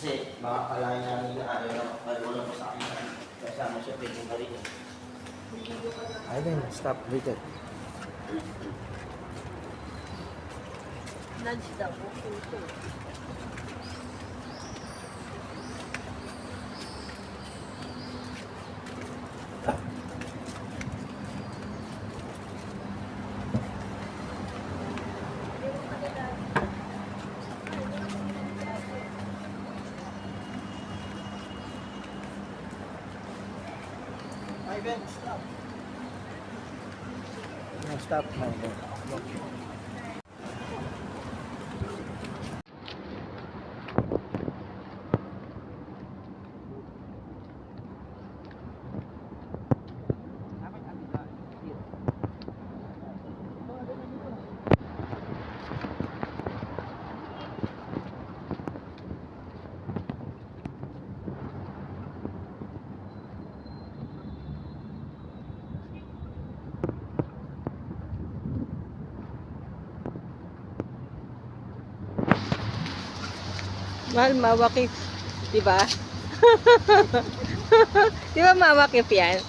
Kasi baka kalahin namin na ayaw na wala pa sa akin. Kasama siya, pwede ka rin. Ivan, stop dito. Nudge daw. Okay. Ivan, stop. No, stop. Ivan. Mahal, mawakif. Diba? Diba mawakif yan?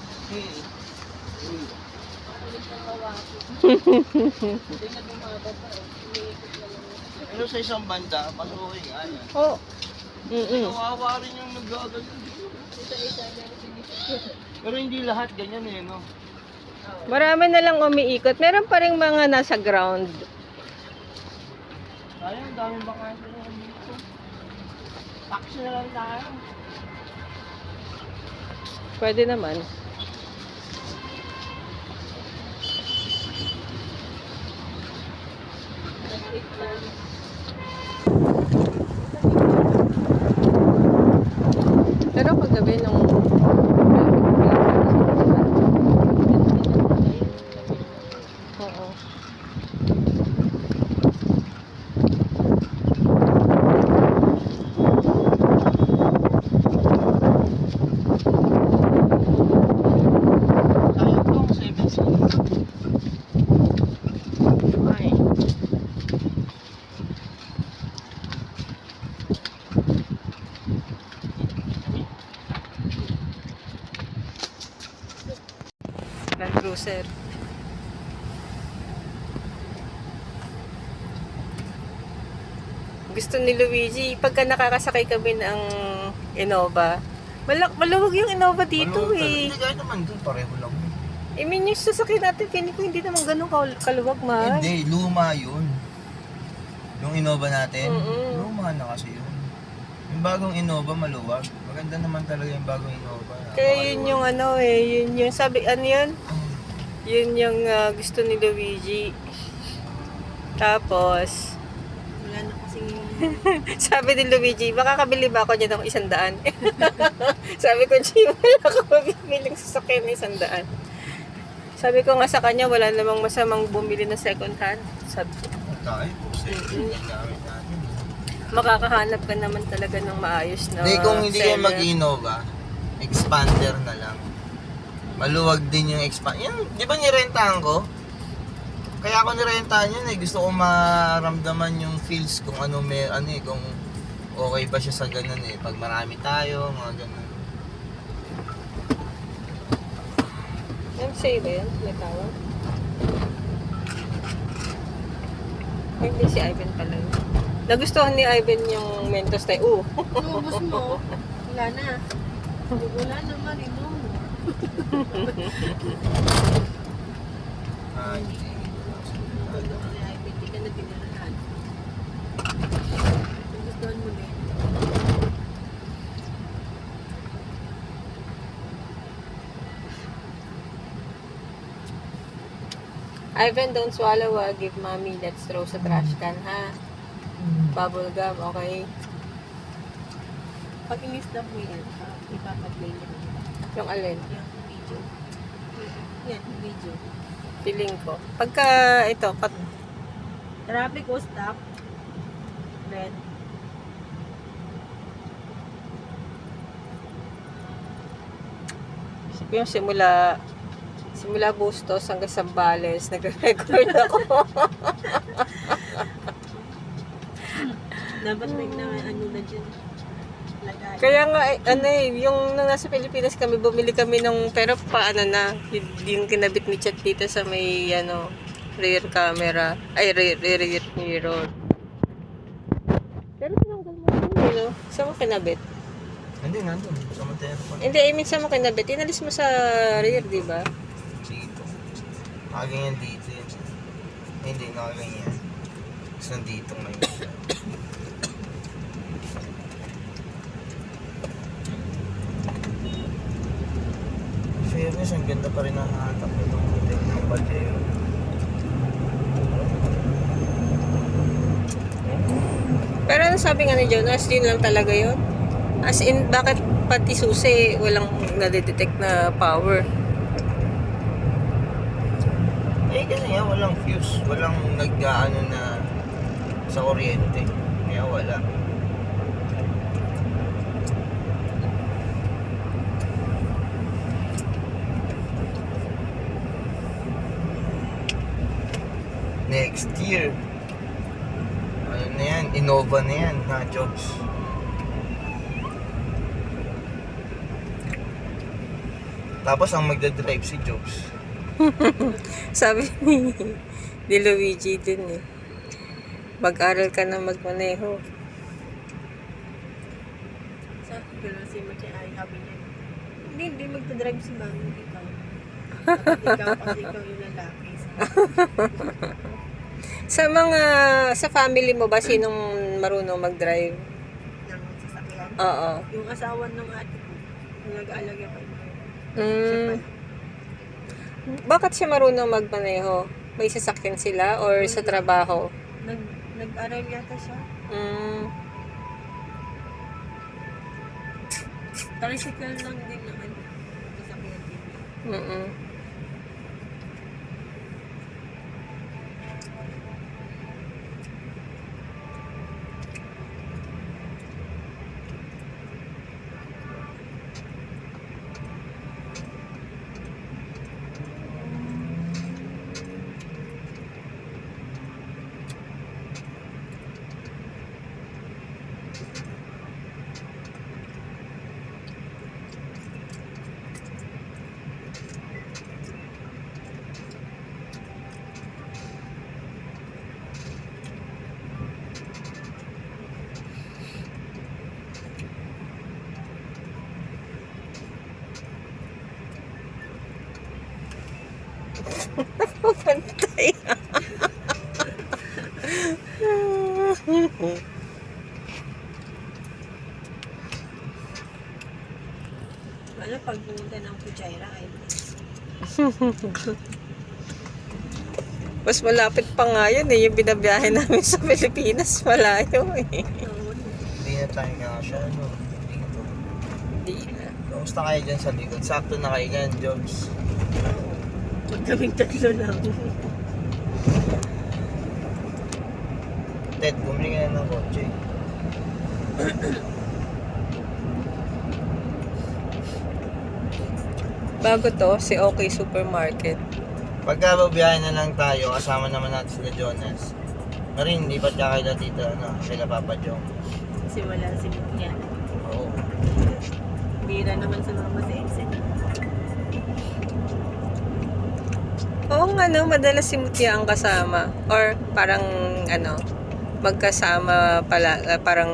Pero sa isang banda, pasukin nga yan. Oo. Kawawa rin yung nag-gagano. Pero hindi lahat ganyan eh, no? Marami na lang umiikot. Meron pa rin mga nasa ground. Sayang, daming bakasyon na dito. Taxi na lang tayo. Pwede naman. Pero paggabi nung oo. Tayo itong 7C. Ay. Land Cruiser. Gusto ni Luigi, pagka nakakasakay kami ng Innova, maluwag yung Innova dito eh. Hindi kahit naman dun, pareho lang. I mean, yung sasakyan natin, feeling ko hindi naman ganun kaluwag, mahal. Hindi, luma yun. Yung Innova natin, Mm-mm. luma na kasi yun. Yung bagong Innova maluwag. Maganda naman talaga yung bagong Innova. Kaya yun yung ano eh, yun yung sabi, ano yun? Yun yung gusto ni Luigi. Tapos, Wala na kasing sabi ni Luigi, makakabili ba ako niya ng 100? Sabi ko, G, wala ako mabibiling sasakyan ng 100. Sabi ko nga sa kanya, wala namang masamang bumili ng second hand. Sabi ko, Tayo, yung gamit natin. makakahanap ka naman talaga ng maayos na Hindi, kung hindi kayo seller. mag-Innova, expander na lang. Maluwag din yung expander. Yan, di ba nirentahan ko? Kaya ako nirentahan yun eh. Gusto ko maramdaman yung feels kung ano may, ano eh, kung okay ba siya sa ganun eh. Pag marami tayo, mga ganun. MCA ba yan? May tawag? Ay, hindi si Ivan pala yun. Nagustuhan ni Ivan yung Mentos tayo. Ubus mo. Wala na. Wala na, Marino. Hindi. Ay, hindi ka na tinirahan. Gustuhan mo din. Ivan, don't swallow. Give mommy. Let's throw sa trash can, ha? Bubble gum, okay? Pag in-stop mo yan, ipapaplay niya. Yung alin? Yung video. Yan, yung video. Feeling ko. Pagka, ito, Traffic o stop. Red. yung simula Bustos hanggang Sambales, nag-record ako. Dapat may na ano na dyan. Lagay. Kaya nga, ano yung nung nasa Pilipinas kami, bumili kami ng, pero paano na, yung kinabit ni Chat dito sa may, rear camera, ay, rear mirror. Pero tinanggal mo yun, Saan mo kinabit? Hindi, nandun. Sa Montero pa. Hindi, I mean, saan mo kinabit? Inalis mo sa rear, di ba? Dito. Nakaganyan dito yun. Hindi, nakaganyan. Tapos nandito ngayon. Fairness, ang ganda pa rin nakahatap itong hotel ng Pajero. Pero ano sabi nga ni Jonas, yun lang talaga yun? As in, bakit pati susi walang nadidetect na power? Eh kasi nga walang fuse, walang nag-ano na sa kuryente. Kaya wala. Next year. Ano na yan? Innova na yan, na jobs. Tapos ang magdadrive si Jobs. Sabi ni Luigi din mag-aral ka na magmaneho. Sabi ko lang si Maki ay sabi niya. Hindi magdadrive si Mami. Ikaw. Ikaw kasi ikaw yung lalaki. Sa family mo ba, sinong marunong mag-drive? Ng sasakyan. Oo. Yung asawa ng ate ko. Yung nag-aalaga pa yun. Mm. Bakit siya marunong magmaneho? May sasakyan sila or sa trabaho? Nag-aral yata siya. Mm. Tricycle lang din naman. Sasakyan din. Mm-mm. Pantay. Ano pag pumunta ng Puchaira ay Mas malapit pa nga yun yung binabiyahe namin sa Pilipinas, malayo Hindi na tayo kasha, no? Dito. Di na. Kamusta kayo dyan sa likod? Sakto na kayo dyan, Jobs. pag kaming tatlo lang. Ted, bumili ka na ng kotse. Bago to, si OK Supermarket. Pagka babiyahe na lang tayo, kasama naman natin sila Jonas. Marin, lipat ka kay Tita, kay Papa Jong. Kasi wala si Mutya. Oo. Bira naman sa mama sa exit. Oo nga madalas si Mutia ang kasama. Or parang magkasama pala, parang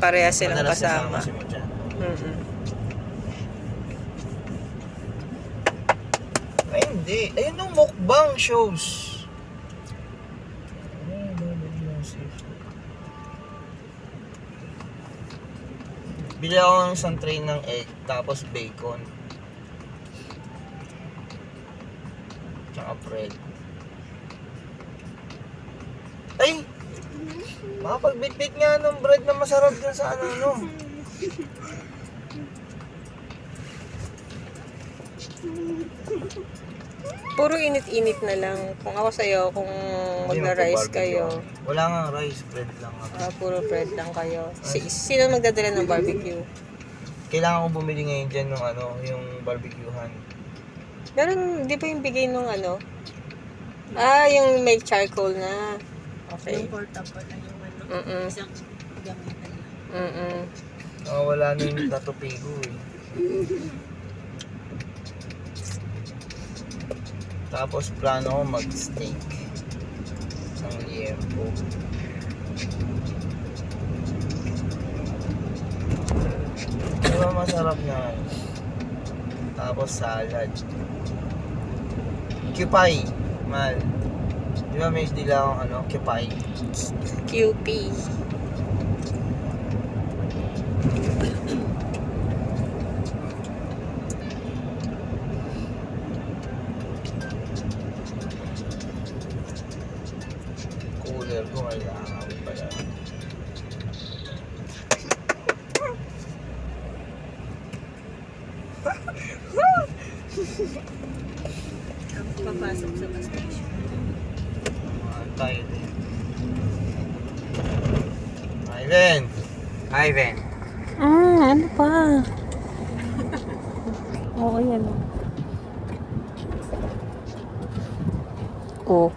pareha silang Madalas kasama. si Mucha. Mm-mm. Ay, hindi. Ayun yung mukbang shows. Ay, bili ako ng isang tray ng egg, tapos bacon. Tsaka bread. Ay! Makapagbitbit nga ng bread na masarap dun sa Puro init-init na lang. Kung ako sa'yo, kung magra-rice kayo, Wala nga rice, bread lang. puro bread lang kayo. Sino magdadala ng barbecue? Kailangan kong bumili ngayon dyan ng yung barbecuehan. Meron, di ba yung bigay nung yung may charcoal na. Okay. Yung portable na yung Mm-mm. isang gamitan lang. Mm-mm. Wala na yung natupigo eh. Tapos plano ko mag-steak ng liempo. Diba masarap na. Tapos salad. Kipay. Mal. Diba may dila akong ano, kipay. QP. Cooler ko kailangan pala. Papasok sa bus station. Tayo din. Ivan! Ivan! Ano pa? Oo, yan. Oh.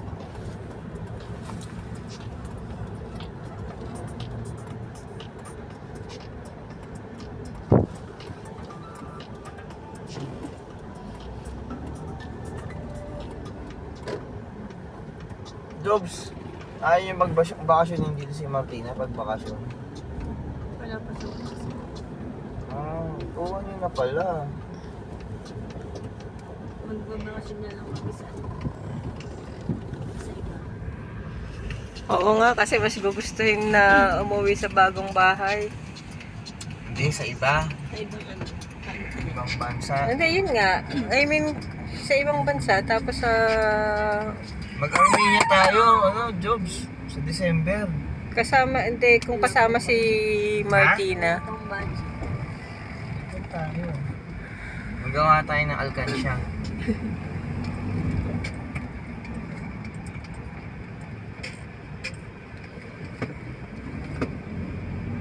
Jobs, ayaw yung magbakasyon yung dito si Martina pag bakasyon. Wala pa sa bus. Oo, yun na pala. Magbabakasyon na lang mag-isa. Sa iba. Oo nga, kasi mas gugustuhin na umuwi sa bagong bahay. Hindi, sa iba. Sa ibang ano. Ibang bansa. Hindi, yun nga. I mean, sa ibang bansa, tapos sa... Mag-Armenia tayo, Jobs, sa December. kasama, hindi, kung kasama si Martina. Itong badge. Saan tayo? Magawa tayo ng alkansya.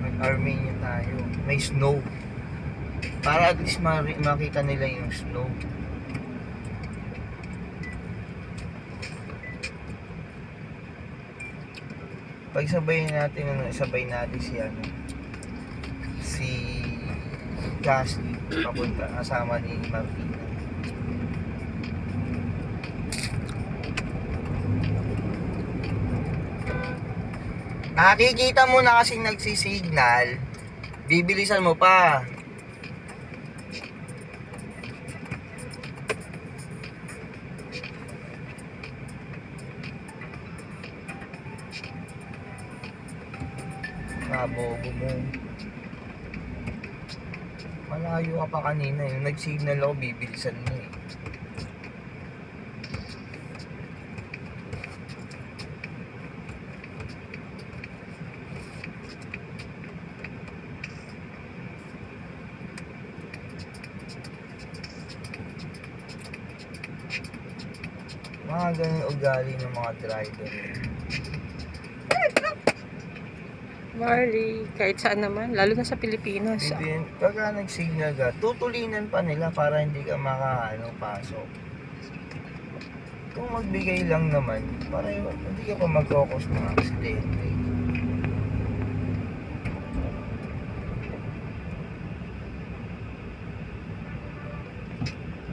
Mag-Armenia tayo. May snow. Para at least makita nila yung snow. Pagsabay natin, sabay natin si Cassie papunta, kasama ni Martina. Nakikita mo na kasing nagsisignal, bibilisan mo pa. Bobo mo. Malayo ka pa kanina eh. Nag-signal ako, bibilisan mo eh. Mga ganun ugali ng mga driver. Marley, kahit saan naman, lalo na sa Pilipinas. Hindi, pagka nag-signal ka, tutulinan pa nila para hindi ka pasok. Kung magbigay lang naman, para hindi ka pa mag-focus ng aksidente.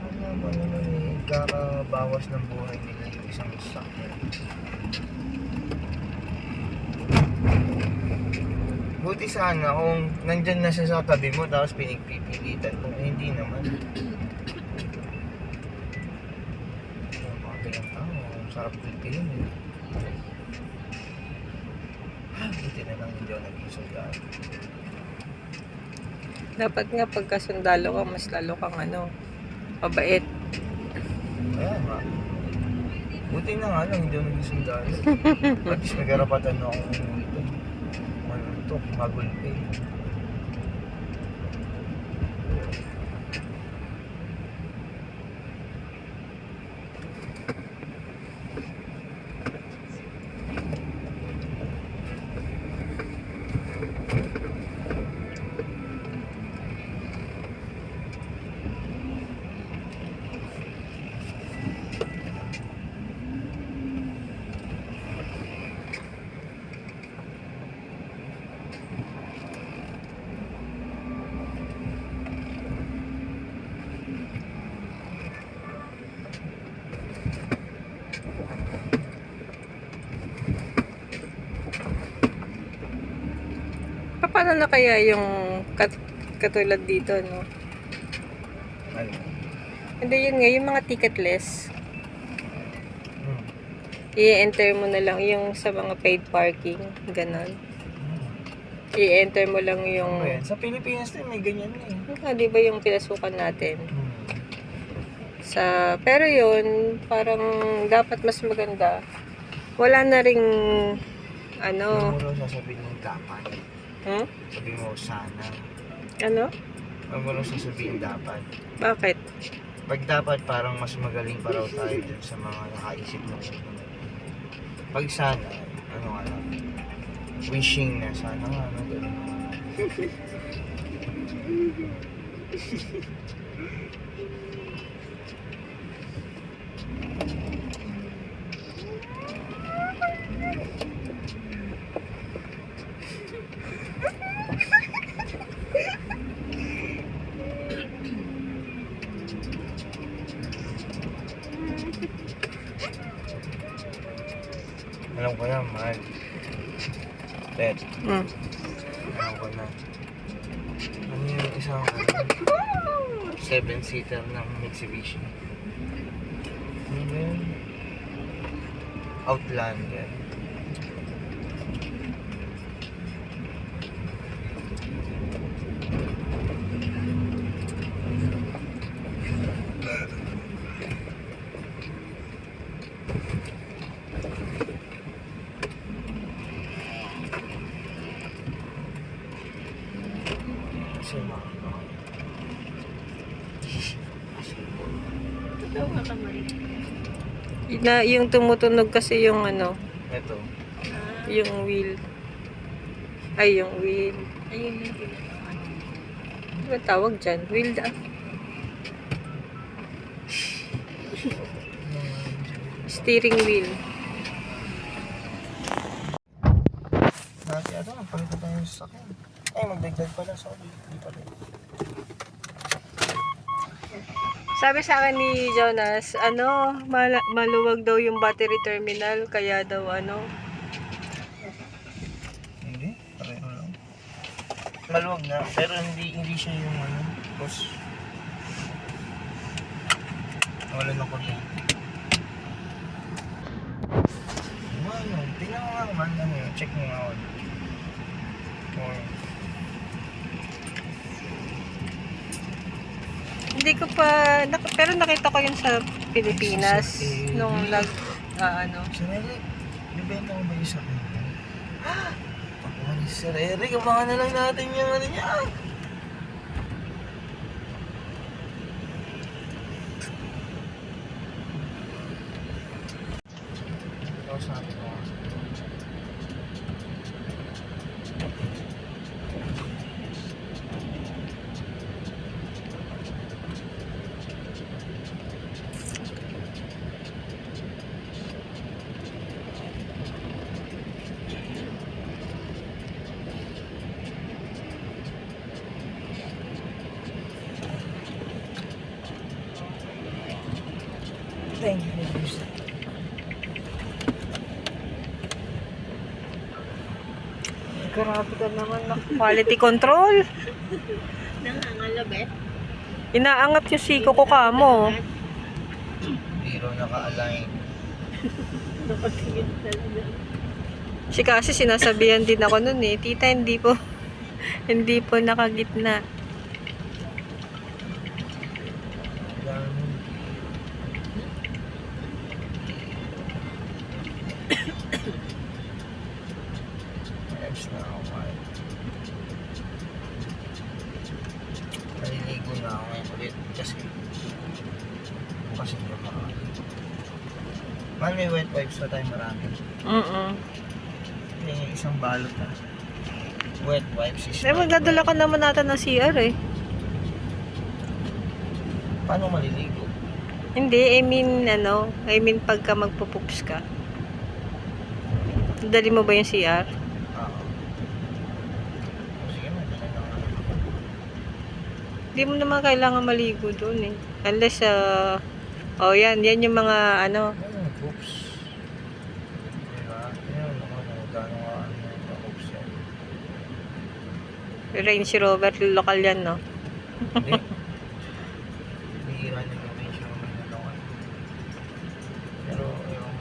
Ano naman eh, kakabawas ng buhay nila yung isang sakyan. Buti sana kung nandyan na siya sa tabi mo tapos pinagpipilitan mo, hindi naman. Mga ganyan tao, sarap pilitin eh. Buti na lang hindi ako nag-isundalo. Dapat nga pagkasundalo ka, mas lalo kang mabait. Kaya nga. Buti na nga lang hindi ako nag-isundalo. At least may karapatan na akong magulpi. Paano na kaya yung katulad dito, no? Ano? Hindi, yun nga, yung mga ticketless. Hmm. I-enter mo na lang yung sa mga paid parking, ganon. I-enter mo lang yung... Ayan, sa Pilipinas din may ganyan na eh. Di ba yung pinasukan natin? Hmm. Pero yun, parang dapat mas maganda. Wala na ring, ano, Huwag mo raw sasabihin ng dapat. Sabihin mo sana. ano? Huwag mo raw sasabihin dapat. Bakit? Pag dapat parang mas magaling pa raw tayo dun sa mga nakaisip ng pag sana, ano nga lang, wishing na sana nga, ano, gano'n. Alam ko na, mahal. Bet, alam ko na. Ano yung isang 7-seater ng Mitsubishi? Ano ba yun? Outlander. Kasi Ito nga kamari. Yung tumutunog kasi yung ano, ito. yung wheel. Ay, yung wheel. Ayun yung pinaka. Ano ba tawag dyan? Wheel steering wheel. Dati ito, palitan tayo sa sasakyan. Ay, magdagdag pala. Sorry, hindi pala. Sabi sa akin ni Jonas, maluwag daw yung battery terminal, kaya daw Hindi, pareho lang. Maluwag na, pero hindi siya yung boss. Wala na kuryente. Tingnan mo nga man, check mo nga. Hindi ko pa, pero nakita ko yun sa Pilipinas, nung Sir Eric, bibenta mo ba yung sa akin? Pakuha ni Sir Eric, abangan na lang natin yung niya. Ito sa akin mo. Thank you for this. Grabe ka naman, quality control. Nangangalabet. Inaangat yung siko ko kamo. Biro naka-align. Nakatingin talaga. Si kasi sinasabihan din ako nun eh, tita hindi po nakagitna. Ayos na ako ngayon. Naliligo na ako ngayon ulit kasi bukas hindi ako makakaligo. Man, may wet wipes pa tayo marami. May isang balot na. Wet wipes is Eh, magdadala ka naman natin ng CR eh. Paano maliligo? Hindi, I mean pagka magpupups ka. Dali mo ba yung CR? Oo. Sige, madala na nga. Hindi mo naman kailangan maligo doon eh. Unless, yan yung mga Oops. Diba? Yan, gano'n nga, oops yan. Range Rover, lokal yan, no? Hindi. Bihira na yung ratio ng mga local. Pero, yung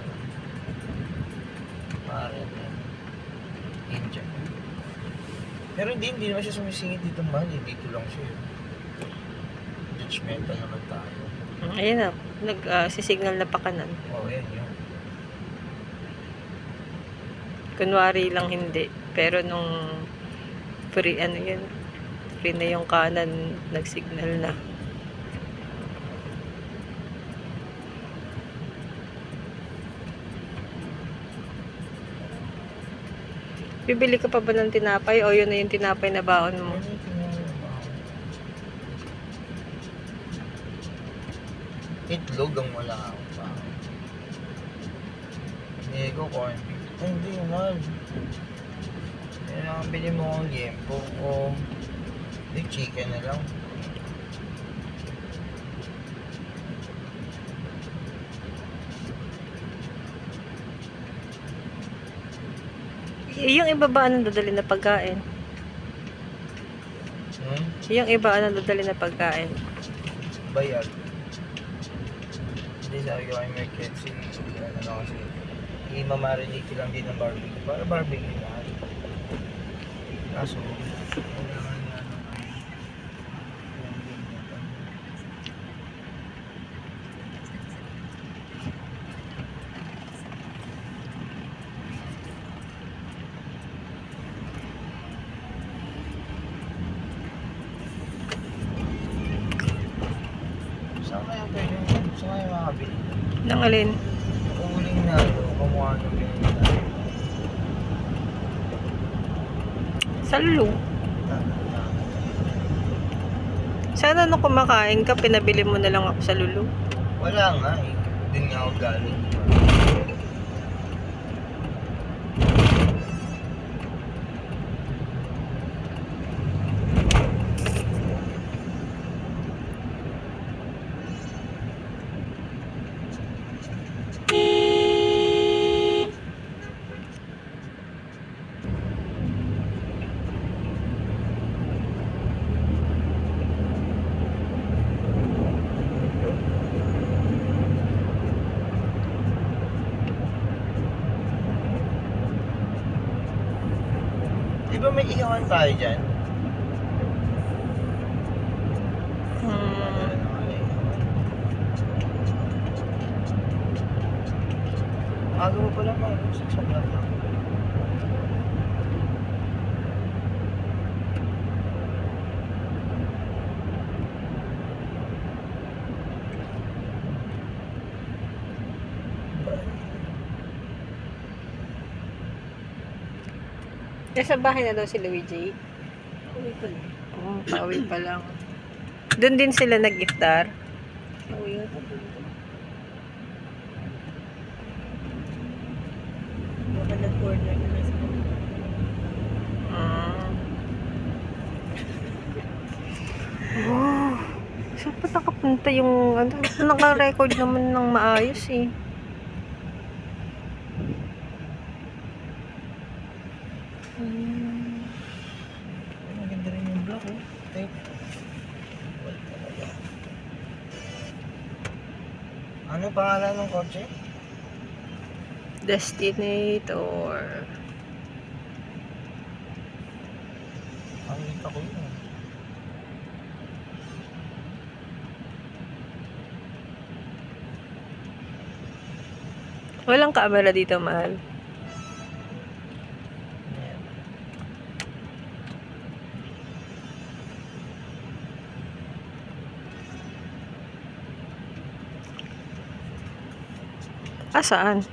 pare na India. Pero hindi naman siya sumisingit dito man. Dito lang siya. Judgmental naman tayo. Ayun na, nag-sisignal na pa kanan. Oo, yan yun. Kunwari lang hindi. Pero nung free, ano yun, free na yung kanan, nag-signal na. Bibili ka pa ba ng tinapay o yun na yung tinapay na baon mo? Ano yung tingnan mo? Itlog ang wala ako pa. Hindi ko corn beef. Ay, hindi naman. Kailangan bili mo ang liempo o hindi, chicken na lang. Yung iba ba anong dadali na pagkain? Yung iba anong dadali na pagkain? Bayag. Hindi sabi ko kay Merket, ano na kasi, i-mamarinate lang din ng barbecue. Para barbecue lahat. Kaso, kailangan na saan kaya pwede, saan kaya makabili? Nang alin? Kung huling na, kamukha ng pinita. Sa Lulu. Sana nung kumakain ka, pinabili mo na lang ako sa Lulu. Wala nga eh. Doon nga ako galing. Di ba may ihawan tayo dyan? Aga mo pala mga 6 o'clock na. Nasa bahay na daw si Luigi. Uwi ko na. Pauwi pa lang. Doon din sila nag-iftar. Uwi ko. Baka nag-order na lang sila. Oh, saan pa nakapunta yung ano? Naka-record naman ng maayos eh. Maganda rin yung block oh. Tape. Ano pangalan ng kotse? Destinator. Ang kita ko yun. Walang camera dito, mahal. Ayan. Ah, saan?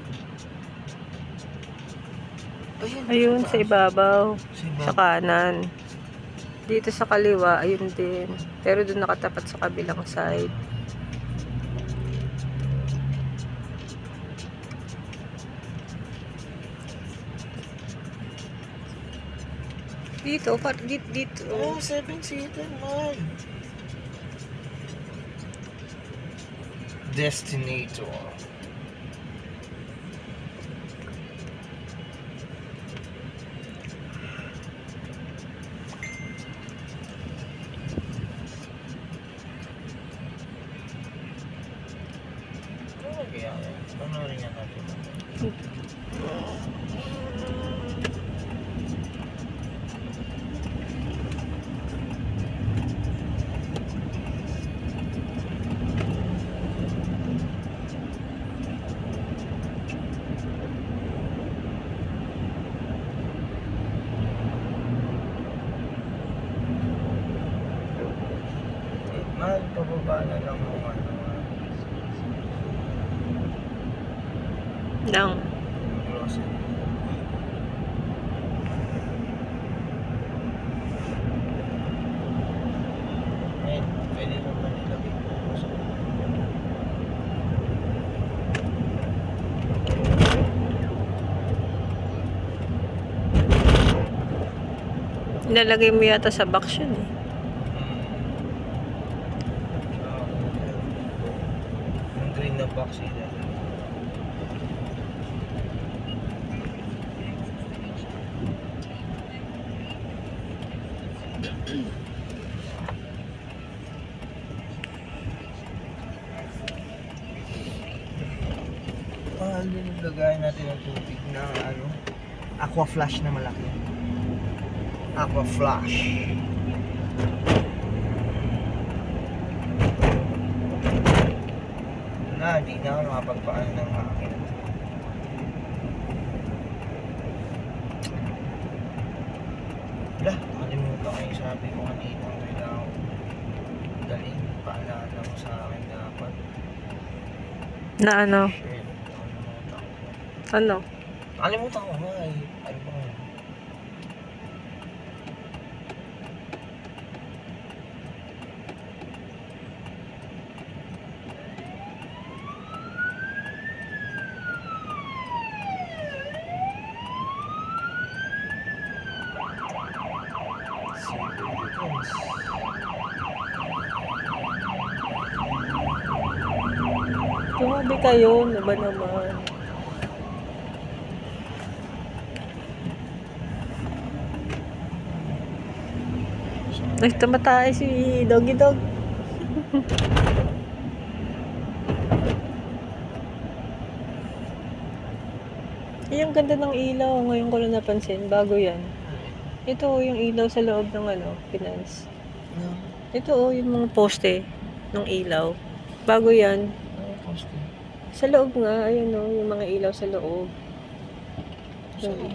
Ayun, Ayun, sa ibabaw. Sa Sa kanan. Dito sa kaliwa, ayun din. Pero doon nakatapat sa kabilang side. Dito, dito. Oh, 7-seater man. Destinator. Pababa na lang kung ano. Lang. Grocery. Ayun, pwede naman ilagay po sa Nilalagay mo yata sa box yun eh. yung green na box nila. Doon lagayan natin ang tubig na ano, aqua flash na malaki. Aqua flash. Hindi na ako makapagpaan ng akin. Wala, nakalimutan ko yung sabi ko kanina. Kailangan ko dalhin. Paalala mo sa akin dapat. Na ano? Shit, nakalimutan ko. Ano? Nakalimutan ko nga eh. Ano ba yun? Tumabi kayo, ano ba naman? Ay, tumatay si Doggy Dog. Ay, ang ganda ng ilaw. Ngayon ko lang napansin. Bago yan. Ito yung ilaw sa loob ng finance. No. Ito yung mga poste ng ilaw. Bago yan. Poste. Sa loob nga, ayun yung mga ilaw sa loob. Sa loob.